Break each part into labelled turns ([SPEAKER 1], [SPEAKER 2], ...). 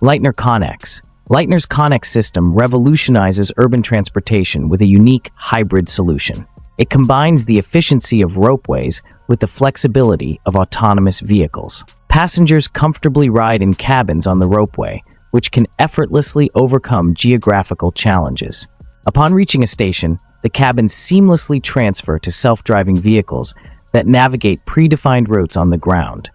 [SPEAKER 1] LEITNER ConnX. LEITNER's ConnX system revolutionizes urban transportation with a unique hybrid solution. It combines the efficiency of ropeways with the flexibility of autonomous vehicles. Passengers comfortably ride in cabins on the ropeway, which can effortlessly overcome geographical challenges. Upon reaching a station, the cabins seamlessly transfer to self-driving vehicles that navigate predefined routes on the ground.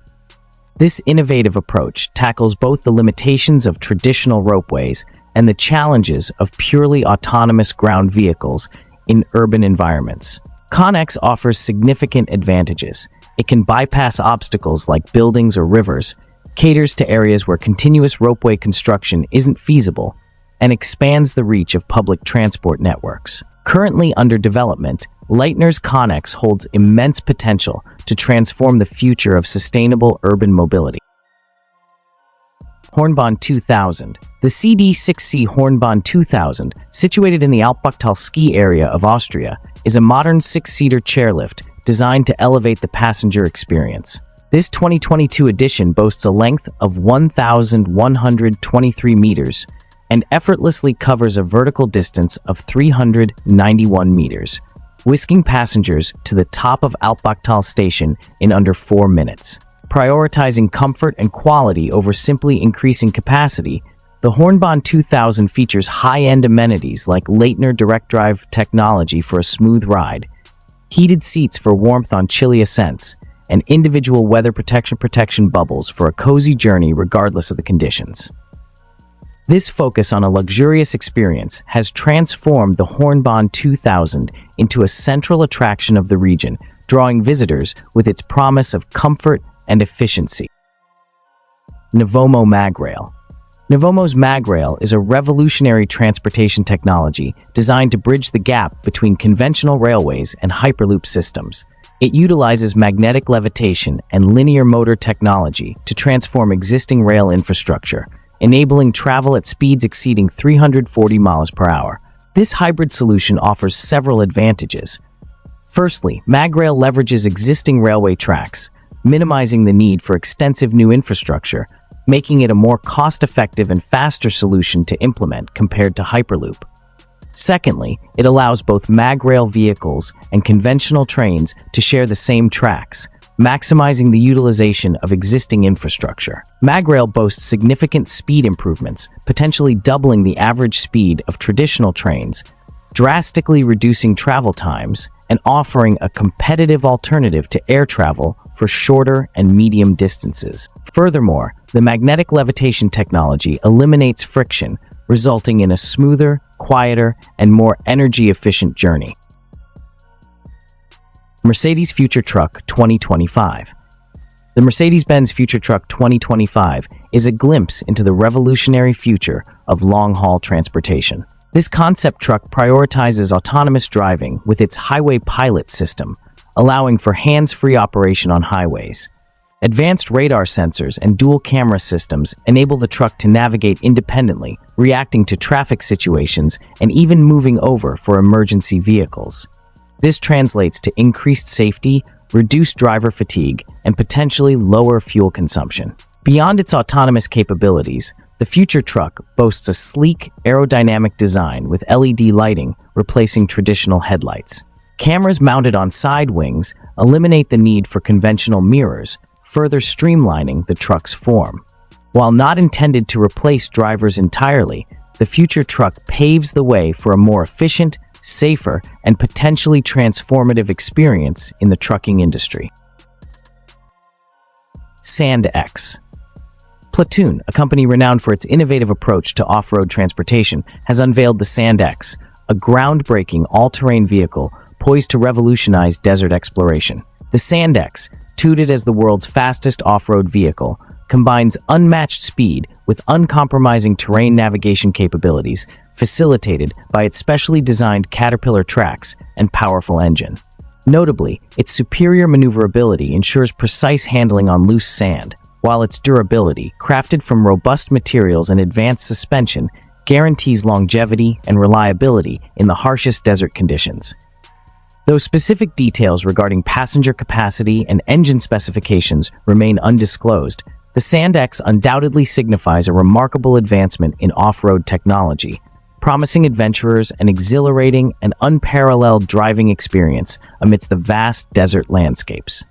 [SPEAKER 1] This innovative approach tackles both the limitations of traditional ropeways and the challenges of purely autonomous ground vehicles in urban environments. ConnX offers significant advantages. It can bypass obstacles like buildings or rivers, caters to areas where continuous ropeway construction isn't feasible, and expands the reach of public transport networks. Currently under development, LEITNER's ConnX holds immense potential to transform the future of sustainable urban mobility. HORNBAHN 2000. The CD6C HORNBAHN 2000, situated in the Alpbachtal ski area of Austria, is a modern six-seater chairlift designed to elevate the passenger experience. This 2022 edition boasts a length of 1,123 meters and effortlessly covers a vertical distance of 391 meters, whisking passengers to the top of Alpbachtal station in under 4 minutes. Prioritizing comfort and quality over simply increasing capacity, the HORNBAHN 2000 features high-end amenities like LEITNER direct drive technology for a smooth ride, heated seats for warmth on chilly ascents, and individual weather protection bubbles for a cozy journey regardless of the conditions. This focus on a luxurious experience has transformed the HORNBAHN 2000 into a central attraction of the region, drawing visitors with its promise of comfort and efficiency. NeVomo MagRail. NeVomo's MagRail is a revolutionary transportation technology designed to bridge the gap between conventional railways and hyperloop systems. It utilizes magnetic levitation and linear motor technology to transform existing rail infrastructure, enabling travel at speeds exceeding 340 miles per hour. This hybrid solution offers several advantages. Firstly, MagRail leverages existing railway tracks, minimizing the need for extensive new infrastructure, making it a more cost-effective and faster solution to implement compared to Hyperloop. Secondly, it allows both MagRail vehicles and conventional trains to share the same tracks, maximizing the utilization of existing infrastructure. MagRail boasts significant speed improvements, potentially doubling the average speed of traditional trains, drastically reducing travel times, and offering a competitive alternative to air travel for shorter and medium distances. Furthermore, the magnetic levitation technology eliminates friction, resulting in a smoother, quieter, and more energy-efficient journey. Mercedes Future Truck 2025. The Mercedes-Benz Future Truck 2025 is a glimpse into the revolutionary future of long-haul transportation. This concept truck prioritizes autonomous driving with its highway pilot system, allowing for hands-free operation on highways. Advanced radar sensors and dual camera systems enable the truck to navigate independently, reacting to traffic situations and even moving over for emergency vehicles. This translates to increased safety, reduced driver fatigue, and potentially lower fuel consumption. Beyond its autonomous capabilities, the Future Truck boasts a sleek, aerodynamic design with LED lighting replacing traditional headlights. Cameras mounted on side wings eliminate the need for conventional mirrors, further streamlining the truck's form. While not intended to replace drivers entirely, the Future Truck paves the way for a more efficient, safer, and potentially transformative experience in the trucking industry. SandX. Platoon, a company renowned for its innovative approach to off-road transportation, has unveiled the SandX, a groundbreaking all-terrain vehicle poised to revolutionize desert exploration. The SandX, touted as the world's fastest off-road vehicle, combines unmatched speed with uncompromising terrain navigation capabilities, facilitated by its specially designed Caterpillar tracks and powerful engine. Notably, its superior maneuverability ensures precise handling on loose sand, while its durability, crafted from robust materials and advanced suspension, guarantees longevity and reliability in the harshest desert conditions. Though specific details regarding passenger capacity and engine specifications remain undisclosed, The SandX undoubtedly signifies a remarkable advancement in off-road technology, promising adventurers an exhilarating and unparalleled driving experience amidst the vast desert landscapes.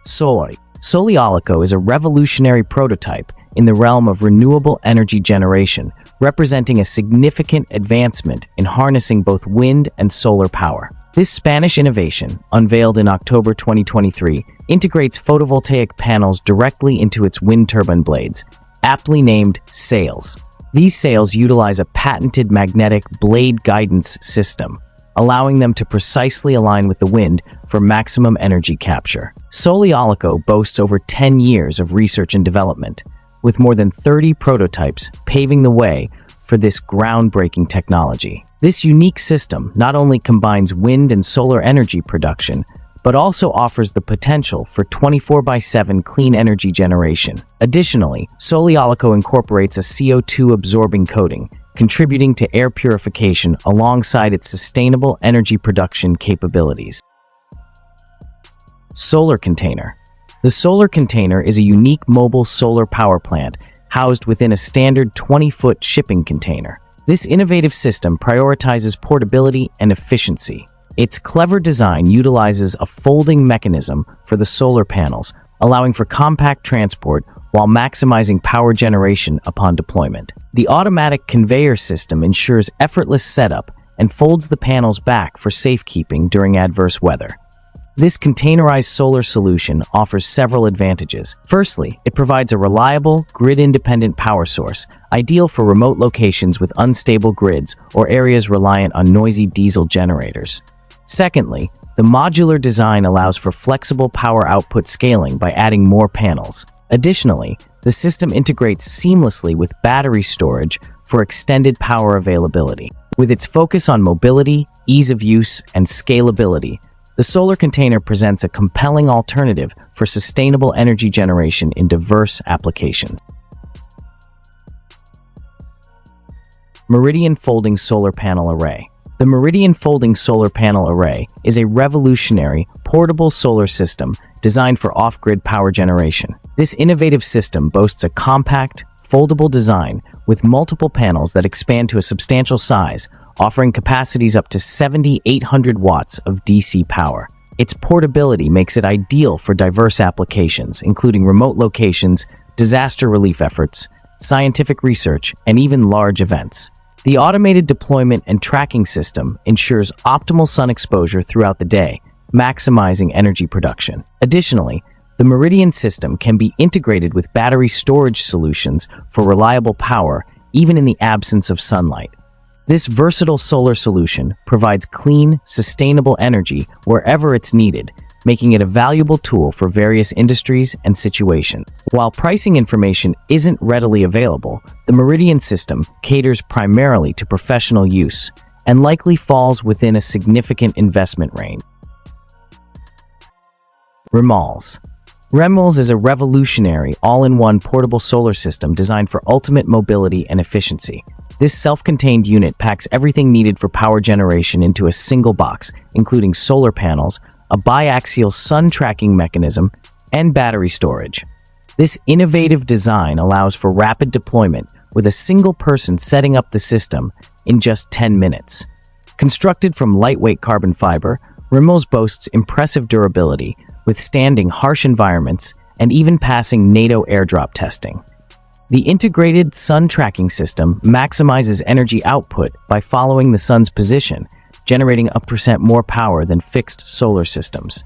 [SPEAKER 1] Soleolico is a revolutionary prototype in the realm of renewable energy generation, representing a significant advancement in harnessing both wind and solar power. This Spanish innovation, unveiled in October 2023, integrates photovoltaic panels directly into its wind turbine blades, aptly named sails. These sails utilize a patented magnetic blade guidance system, allowing them to precisely align with the wind for maximum energy capture. Soleolico boasts over 10 years of research and development, with more than 30 prototypes paving the way for this groundbreaking technology. This unique system not only combines wind and solar energy production, but also offers the potential for 24/7 clean energy generation. Additionally, Soleolico incorporates a CO2-absorbing coating, contributing to air purification alongside its sustainable energy production capabilities. Solarcontainer. The Solarcontainer is a unique mobile solar power plant housed within a standard 20-foot shipping container. This innovative system prioritizes portability and efficiency. Its clever design utilizes a folding mechanism for the solar panels, allowing for compact transport while maximizing power generation upon deployment. The automatic conveyor system ensures effortless setup and folds the panels back for safekeeping during adverse weather. This containerized solar solution offers several advantages. Firstly, it provides a reliable, grid-independent power source, ideal for remote locations with unstable grids or areas reliant on noisy diesel generators. Secondly, the modular design allows for flexible power output scaling by adding more panels. Additionally, the system integrates seamlessly with battery storage for extended power availability. With its focus on mobility, ease of use, and scalability, the Solarcontainer presents a compelling alternative for sustainable energy generation in diverse applications. Meridian Folding Solar Panel Array. The Meridian Folding Solar Panel Array is a revolutionary, portable solar system designed for off-grid power generation. This innovative system boasts a compact, foldable design with multiple panels that expand to a substantial size, offering capacities up to 7,800 watts of DC power. Its portability makes it ideal for diverse applications, including remote locations, disaster relief efforts, scientific research, and even large events. The automated deployment and tracking system ensures optimal sun exposure throughout the day, maximizing energy production. Additionally, the Meridian system can be integrated with battery storage solutions for reliable power, even in the absence of sunlight. This versatile solar solution provides clean, sustainable energy wherever it's needed, making it a valuable tool for various industries and situations. While pricing information isn't readily available, the Meridian system caters primarily to professional use and likely falls within a significant investment range. REMULES. REMULES is a revolutionary, all-in-one portable solar system designed for ultimate mobility and efficiency. This self-contained unit packs everything needed for power generation into a single box, including solar panels, a biaxial sun tracking mechanism, and battery storage. This innovative design allows for rapid deployment, with a single person setting up the system in just 10 minutes. Constructed from lightweight carbon fiber, REMULES boasts impressive durability, withstanding harsh environments and even passing NATO airdrop testing. The integrated sun tracking system maximizes energy output by following the sun's position, generating up % more power than fixed solar systems.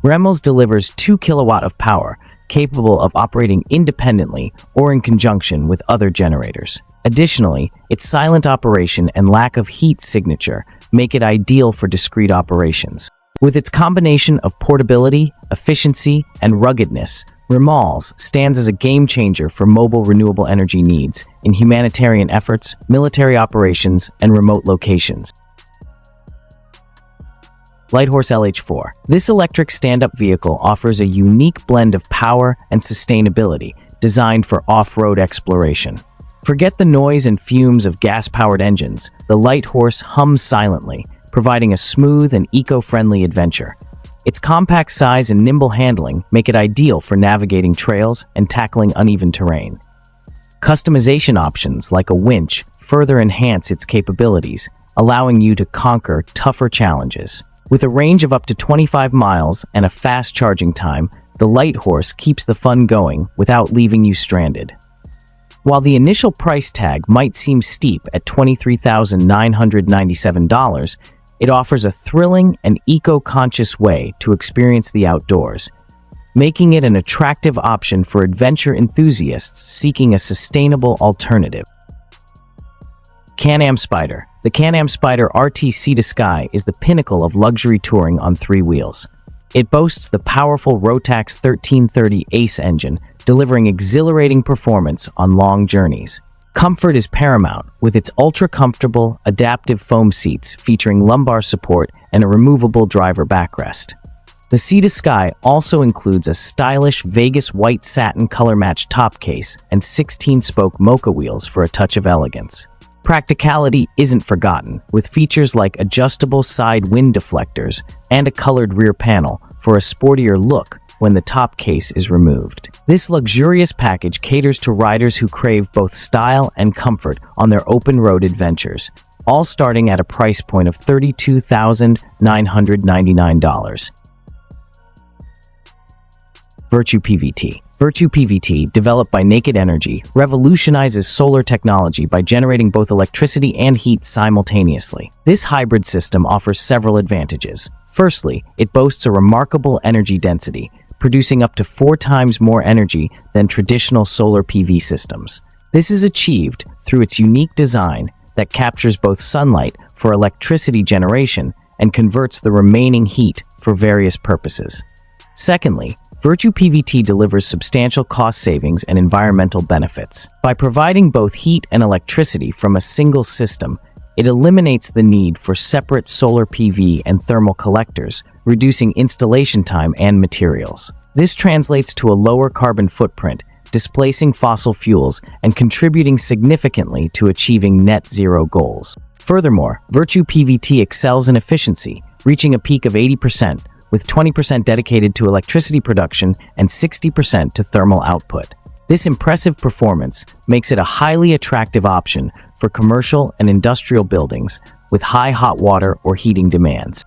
[SPEAKER 1] REMULES delivers 2 kilowatt of power, capable of operating independently or in conjunction with other generators. Additionally, its silent operation and lack of heat signature make it ideal for discrete operations. With its combination of portability, efficiency, and ruggedness, REMULES stands as a game-changer for mobile renewable energy needs in humanitarian efforts, military operations, and remote locations. LyteHorse LH4. This electric stand-up vehicle offers a unique blend of power and sustainability designed for off-road exploration. Forget the noise and fumes of gas-powered engines. The LyteHorse hums silently, providing a smooth and eco-friendly adventure. Its compact size and nimble handling make it ideal for navigating trails and tackling uneven terrain. Customization options like a winch further enhance its capabilities, allowing you to conquer tougher challenges. With a range of up to 25 miles and a fast charging time, the LyteHorse keeps the fun going without leaving you stranded. While the initial price tag might seem steep at $23,997, it offers a thrilling and eco-conscious way to experience the outdoors, making it an attractive option for adventure enthusiasts seeking a sustainable alternative. Can-Am Spyder. The Can-Am Spyder RT Sea to Sky is the pinnacle of luxury touring on 3 wheels. It boasts the powerful Rotax 1330 Ace engine, delivering exhilarating performance on long journeys. Comfort is paramount, with its ultra-comfortable, adaptive foam seats featuring lumbar support and a removable driver backrest. The Sea to Sky also includes a stylish Vegas white satin color-matched top case and 16-spoke Mocha wheels for a touch of elegance. Practicality isn't forgotten, with features like adjustable side wind deflectors and a colored rear panel for a sportier look when the top case is removed. This luxurious package caters to riders who crave both style and comfort on their open-road adventures, all starting at a price point of $32,999. Virtu PVT. Virtu PVT, developed by Naked Energy, revolutionizes solar technology by generating both electricity and heat simultaneously. This hybrid system offers several advantages. Firstly, it boasts a remarkable energy density, producing up to 4 times more energy than traditional solar PV systems. This is achieved through its unique design that captures both sunlight for electricity generation and converts the remaining heat for various purposes. Secondly, Virtu PVT delivers substantial cost savings and environmental benefits. By providing both heat and electricity from a single system, it eliminates the need for separate solar PV and thermal collectors, reducing installation time and materials. This translates to a lower carbon footprint, displacing fossil fuels and contributing significantly to achieving net zero goals. Furthermore, Virtu PVT excels in efficiency, reaching a peak of 80%, with 20% dedicated to electricity production and 60% to thermal output. This impressive performance makes it a highly attractive option for commercial and industrial buildings with high hot water or heating demands.